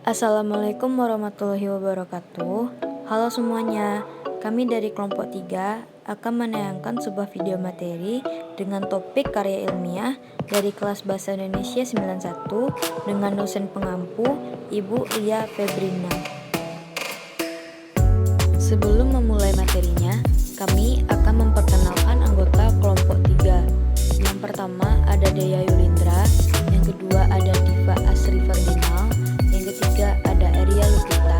Assalamualaikum warahmatullahi wabarakatuh. Halo semuanya, kami dari kelompok 3 akan menayangkan sebuah video materi dengan topik karya ilmiah dari kelas Bahasa Indonesia 91 dengan dosen pengampu Ibu Lia Febrina. Sebelum memulai materinya, kami akan memperkenalkan anggota kelompok 3. Yang pertama ada Dea Yulindra, yang kedua ada Diva Asri Ferdinand, yang ketiga ada Eria Lupita.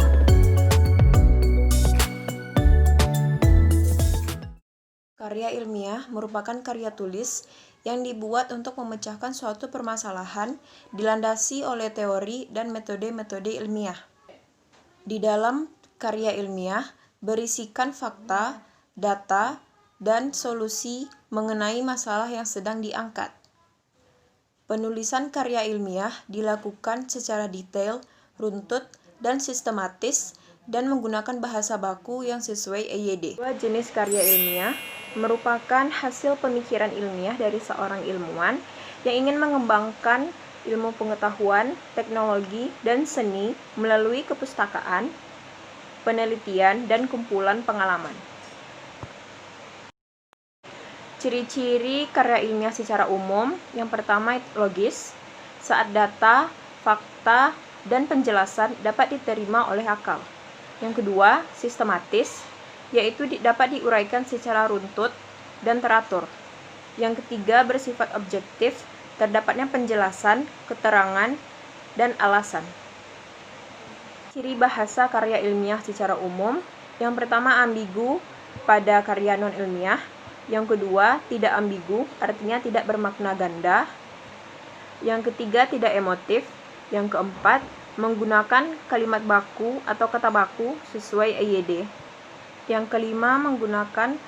Karya ilmiah merupakan karya tulis yang dibuat untuk memecahkan suatu permasalahan dilandasi oleh teori dan metode-metode ilmiah. Di dalam karya ilmiah berisikan fakta, data, dan solusi mengenai masalah yang sedang diangkat. Penulisan karya ilmiah dilakukan secara detail, runtut, dan sistematis dan menggunakan bahasa baku yang sesuai EYD. Dua jenis karya ilmiah merupakan hasil pemikiran ilmiah dari seorang ilmuwan yang ingin mengembangkan ilmu pengetahuan, teknologi, dan seni melalui kepustakaan, penelitian, dan kumpulan pengalaman. Ciri-ciri karya ilmiah secara umum, yang pertama logis, saat data, fakta, dan penjelasan dapat diterima oleh akal. Yang kedua, sistematis, yaitu dapat diuraikan secara runtut dan teratur. Yang ketiga, bersifat objektif, terdapatnya penjelasan, keterangan, dan alasan. Ciri bahasa karya ilmiah secara umum, yang pertama ambigu pada karya non-ilmiah. Yang kedua, tidak ambigu, artinya tidak bermakna ganda. Yang ketiga, tidak emotif. Yang keempat, menggunakan kalimat baku atau kata baku sesuai EYD. Yang kelima, menggunakan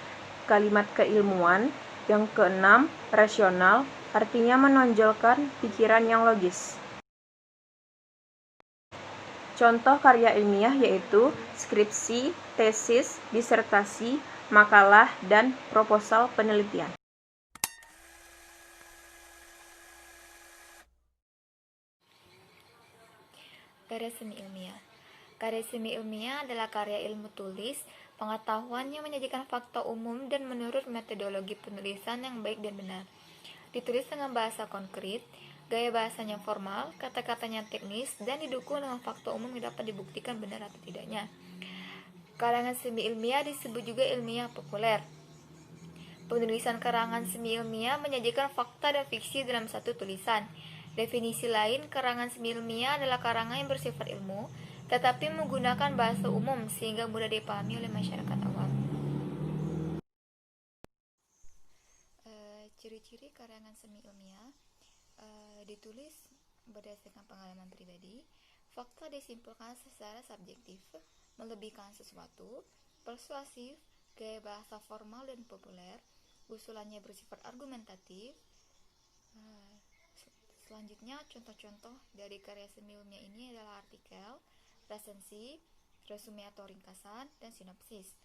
kalimat keilmuan. Yang keenam, rasional, artinya menonjolkan pikiran yang logis. Contoh karya ilmiah yaitu skripsi, tesis, disertasi, makalah, dan proposal penelitian. Karya semi ilmiah. Karya semi ilmiah adalah karya ilmu tulis, pengetahuan yang menyajikan fakta umum dan menurut metodologi penulisan yang baik dan benar. Ditulis dengan bahasa konkret, gaya bahasanya formal, kata-katanya teknis, dan didukung dengan fakta umum yang dapat dibuktikan benar atau tidaknya. Karangan semi ilmiah disebut juga ilmiah populer. Penulisan karangan semi ilmiah menyajikan fakta dan fiksi dalam satu tulisan. Definisi lain, karangan semi ilmiah adalah karangan yang bersifat ilmu, tetapi menggunakan bahasa umum sehingga mudah dipahami oleh masyarakat awam. Ciri-ciri karangan semi ilmiah ditulis berdasarkan pengalaman pribadi, fakta disimpulkan secara subjektif, melebihkan sesuatu, persuasif, gaya bahasa formal dan populer, usulannya bersifat argumentatif. Selanjutnya, contoh-contoh dari karya semi ilmiah ini adalah artikel, resensi, resume atau ringkasan, dan sinopsis.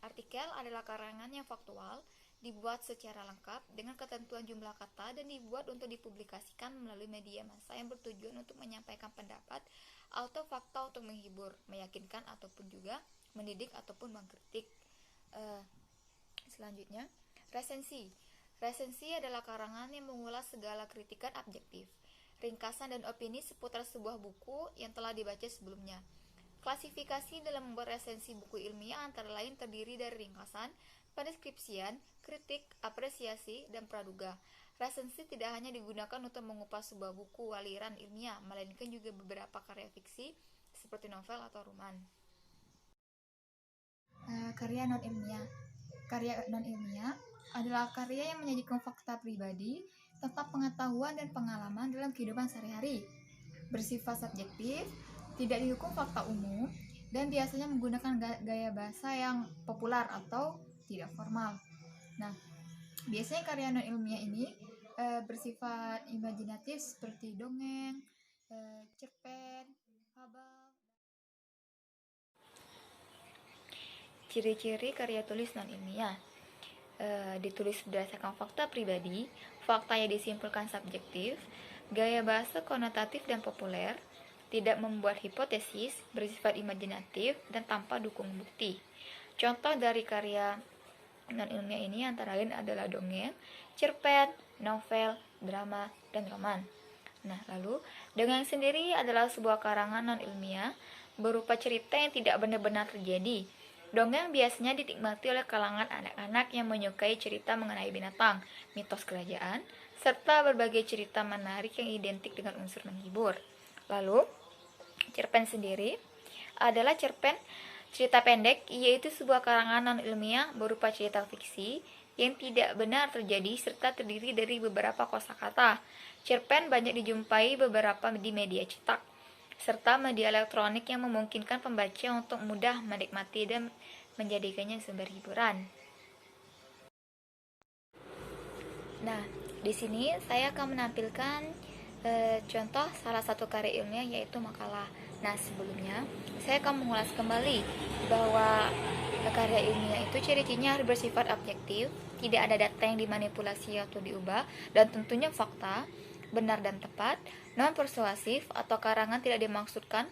Artikel adalah karangan yang faktual, dibuat secara lengkap dengan ketentuan jumlah kata dan dibuat untuk dipublikasikan melalui media massa yang bertujuan untuk menyampaikan pendapat atau fakta untuk menghibur, meyakinkan, ataupun juga mendidik ataupun mengkritik. Selanjutnya, resensi. Resensi adalah karangan yang mengulas segala kritikan objektif, ringkasan dan opini seputar sebuah buku yang telah dibaca sebelumnya. Klasifikasi dalam membuat resensi buku ilmiah antara lain terdiri dari ringkasan, pendeskripsian, kritik, apresiasi, dan praduga. Resensi tidak hanya digunakan untuk mengupas sebuah buku aliran ilmiah, melainkan juga beberapa karya fiksi seperti novel atau roman. Karya non-ilmiah. Karya non-ilmiah adalah karya yang menyajikan fakta pribadi tentang pengetahuan dan pengalaman dalam kehidupan sehari-hari. Bersifat subjektif, tidak didukung fakta umum, dan biasanya menggunakan gaya bahasa yang populer atau tidak formal. Nah, biasanya karya non-ilmiah ini bersifat imajinatif seperti dongeng, cerpen, fabel. Ciri-ciri karya tulis non-ilmiah. Ditulis berdasarkan fakta pribadi, faktanya disimpulkan subjektif, gaya bahasa konotatif dan populer, tidak membuat hipotesis, bersifat imajinatif, dan tanpa dukung bukti. Contoh dari karya non-ilmiah ini antara lain adalah dongeng, cerpen, novel, drama, dan roman. Nah, lalu dongeng sendiri adalah sebuah karangan non-ilmiah berupa cerita yang tidak benar-benar terjadi. Dongeng biasanya dinikmati oleh kalangan anak-anak yang menyukai cerita mengenai binatang, mitos kerajaan, serta berbagai cerita menarik yang identik dengan unsur menghibur. Lalu, cerpen sendiri adalah cerita pendek, yaitu sebuah karangan non-ilmiah berupa cerita fiksi yang tidak benar terjadi serta terdiri dari beberapa kosakata. Cerpen banyak dijumpai beberapa di media cetak serta media elektronik yang memungkinkan pembaca untuk mudah menikmati dan menjadikannya sumber hiburan. Nah, di sini saya akan menampilkan contoh salah satu karya ilmiah yaitu makalah. Nah, sebelumnya saya akan mengulas kembali bahwa karya ilmiah itu ciri-cirinya harus bersifat objektif, tidak ada data yang dimanipulasi atau diubah, dan tentunya fakta, benar dan tepat, non-persuasif atau karangan tidak dimaksudkan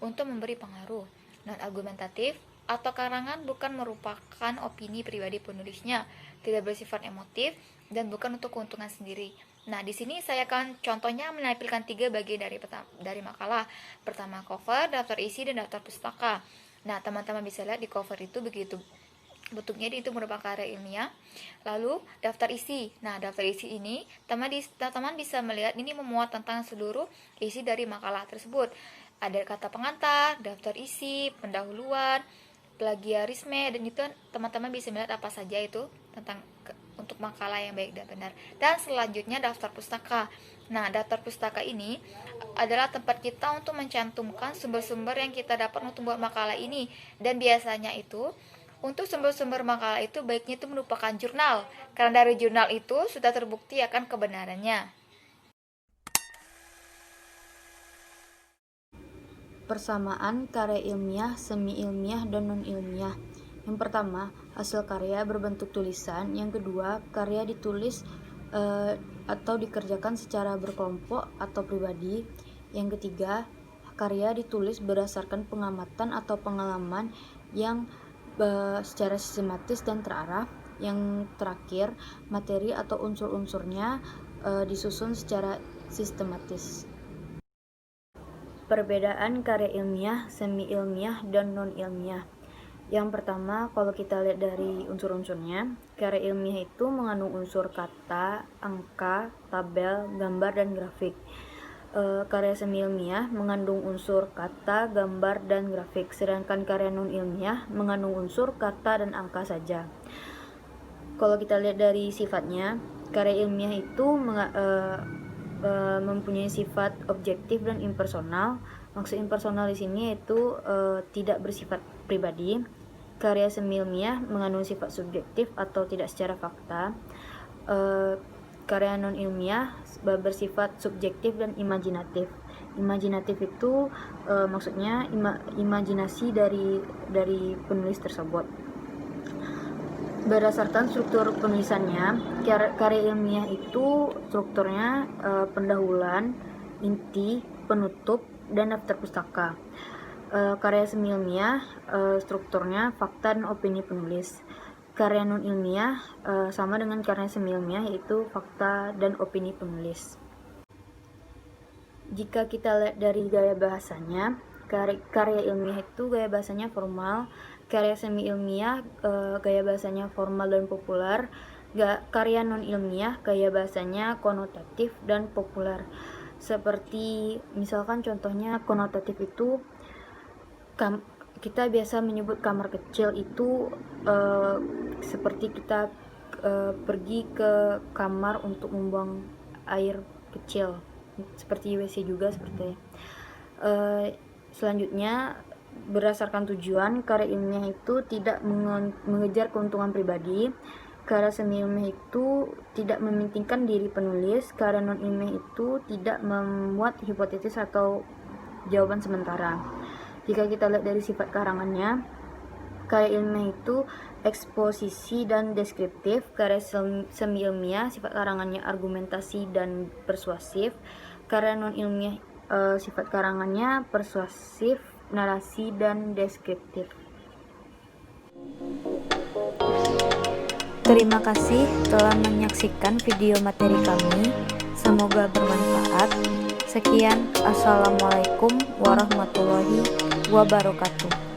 untuk memberi pengaruh, non-argumentatif atau karangan bukan merupakan opini pribadi penulisnya, tidak bersifat emotif, dan bukan untuk keuntungan sendiri. Nah, di sini saya akan contohnya menampilkan 3 bagian dari makalah. Pertama, cover, daftar isi, dan daftar pustaka. Nah, teman-teman bisa lihat di cover itu begitu bentuknya, itu merupakan karya ilmiah. Lalu daftar isi. Nah, daftar isi ini teman bisa melihat ini memuat tentang seluruh isi dari makalah tersebut. Ada kata pengantar, daftar isi, pendahuluan, plagiarisme, dan itu teman-teman bisa melihat apa saja itu tentang untuk makalah yang baik dan benar. Dan selanjutnya daftar pustaka. Nah, daftar pustaka ini adalah tempat kita untuk mencantumkan sumber-sumber yang kita dapat untuk membuat makalah ini. Dan biasanya itu untuk sumber-sumber makalah itu baiknya itu merupakan jurnal, karena dari jurnal itu sudah terbukti akan kebenarannya. Persamaan karya ilmiah, semi-ilmiah, dan non-ilmiah. Yang pertama, hasil karya berbentuk tulisan. Yang kedua, karya ditulis atau dikerjakan secara berkelompok atau pribadi. Yang ketiga, karya ditulis berdasarkan pengamatan atau pengalaman yang secara sistematis dan terarah. Yang terakhir, materi atau unsur-unsurnya disusun secara sistematis. Perbedaan karya ilmiah, semi-ilmiah, dan non-ilmiah. Yang pertama, kalau kita lihat dari unsur-unsurnya, karya ilmiah itu mengandung unsur kata, angka, tabel, gambar, dan grafik. Karya semi-ilmiah mengandung unsur kata, gambar, dan grafik, sedangkan karya non-ilmiah mengandung unsur kata dan angka saja. Kalau kita lihat dari sifatnya, karya ilmiah itu mempunyai sifat objektif dan impersonal. Maksud impersonal di sini yaitu tidak bersifat pribadi. Karya semi-ilmiah mengandung sifat subjektif atau tidak secara fakta. Karya non-ilmiah bersifat subjektif dan imajinatif. Imajinatif itu maksudnya imajinasi dari penulis tersebut. Berdasarkan struktur penulisannya, karya ilmiah itu strukturnya pendahuluan, inti, penutup, dan daftar pustaka. Karya semi-ilmiah strukturnya fakta dan opini penulis. Karya non-ilmiah sama dengan karya semi-ilmiah, yaitu fakta dan opini penulis. Jika kita lihat dari gaya bahasanya, karya ilmiah itu gaya bahasanya formal, karya semi-ilmiah gaya bahasanya formal dan populer, karya non-ilmiah gaya bahasanya konotatif dan populer. Seperti misalkan contohnya konotatif itu kita biasa menyebut kamar kecil itu seperti kita pergi ke kamar untuk membuang air kecil, seperti WC juga seperti selanjutnya, berdasarkan tujuan, karya ilmiah itu tidak mengejar keuntungan pribadi. Karya semi-ilmiah itu tidak mementingkan diri penulis. Karya non-ilmiah itu tidak memuat hipotesis atau jawaban sementara. Jika kita lihat dari sifat karangannya, karya ilmiah itu eksposisi dan deskriptif. Karya semi-ilmiah sifat karangannya argumentasi dan persuasif. Karya non-ilmiah Sifat karangannya persuasif, narasi, dan deskriptif. Terima kasih telah menyaksikan video materi kami. Semoga bermanfaat. Sekian, Assalamualaikum warahmatullahi wabarakatuh.